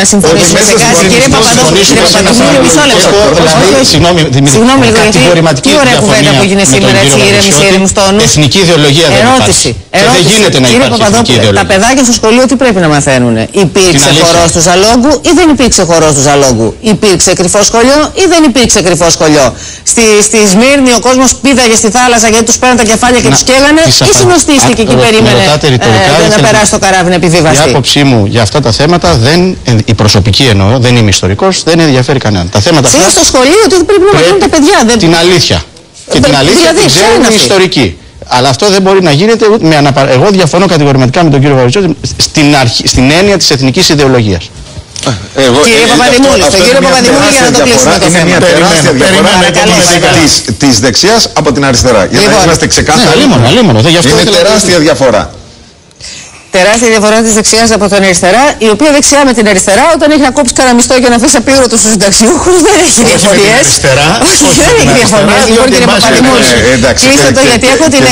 Να συμφωνήσουμε σε κάτι. Κύριε Παπαδόπουλο, μισό λεπτό. Συγγνώμη λίγο, γιατί τι ωραία κουβέντα που έγινε σήμερα, έτσι ήρεμη τόνου. Εθνική ιδεολογία δεν υπάρχει. Και δεν γίνεται να υπάρχει εθνική ιδεολογία. Τα παιδάκια στο σχολείο τι πρέπει να μαθαίνουν? Υπήρξε χορός του Ζαλόγκου ή δεν υπήρξε χορός του Ζαλόγκου? Υπήρξε κρυφό σχολείο ή δεν υπήρξε κρυφό σχολείο? Στη Σμύρνη ο κόσμος πήδαγε στη θάλασσα γιατί τους παίρνουν τα κεφάλια και τους καίγανε, ή συνοστίστηκε και περιμένε να περάσει το καράβι να επιβιβαστεί? Η άποψή μου για αυτά τα θέματα, η προσωπική εννοώ, δεν είμαι ιστορικός, δεν ενδιαφέρει κανέναν. Τα θέματα αυτά. Στο σχολείο ότι πρέπει να μαθαίνουν τα παιδιά. Την αλήθεια. Και την αλήθεια την ξέρουν οι ιστορικοί. Αλλά αυτό δεν μπορεί να γίνεται με Εγώ διαφωνώ κατηγορηματικά με τον κύριο Βαρουτσιώτη στην έννοια της εθνικής ιδεολογίας. Κύριε Παπαδημούλη, στον κύριο Παπαδημούλη, για να το κλείσουμε το θέμα. Είναι μια τεράστια διαφορά της δεξιάς από την αριστερά. Για να είμαστε ξεκάθαροι. Είναι τεράστια διαφορά. Τεράστια διαφορά της δεξιάς από την αριστερά, η οποία δεξιά με την αριστερά, όταν έχει να κόψει κανένα μισθό και να αφήσει απείρωτο στους συνταξιούχους, δεν έχει διαφορίες. Όχι, δεν έχει διαφορίες. Λοιπόν, κύριε Παπαδημούλη, κλείστε το, γιατί έχω την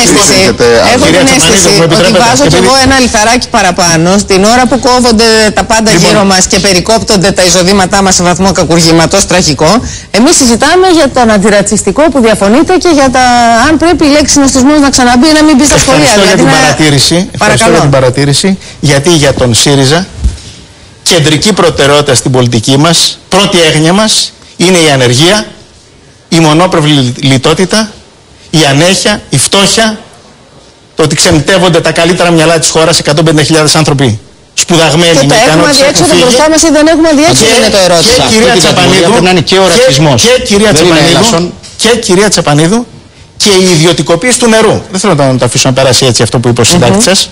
αίσθηση ότι βάζω κι εγώ ένα λιθαράκι παραπάνω στην ώρα που κόβονται τα πάντα γύρω μας και περικόπτονται τα εισοδήματά μας σε βαθμό κακουργήματος τραγικό. Εμείς συζητάμε για τον αντιρατσιστικό που διαφωνείτε και για τα αν πρέπει η λέξη συνοστισμός να ξαναμπεί ή να μην μπει στα σχολεία. Ευχαριστώ για την παρατήρηση. Γιατί για τον ΣΥΡΙΖΑ κεντρική προτεραιότητα στην πολιτική μας, πρώτη έγνοια μας, είναι η ανεργία, η μονόπρευλη λιτότητα, η ανέχεια, η φτώχεια, το ότι ξενιτεύονται τα καλύτερα μυαλά της χώρας, 150.000 άνθρωποι σπουδαγμένοι με ικανότητες. Έχουμε αδιέξοδο μπροστά μας ή δεν έχουμε αδιέξοδο, είναι το ερώτημα. Και κυρία Τσαπανίδου και η ιδιωτικοποίηση του νερού. Δεν θέλω να το αφήσω να περάσει έτσι αυτό που είπε ο συντάκτης σας.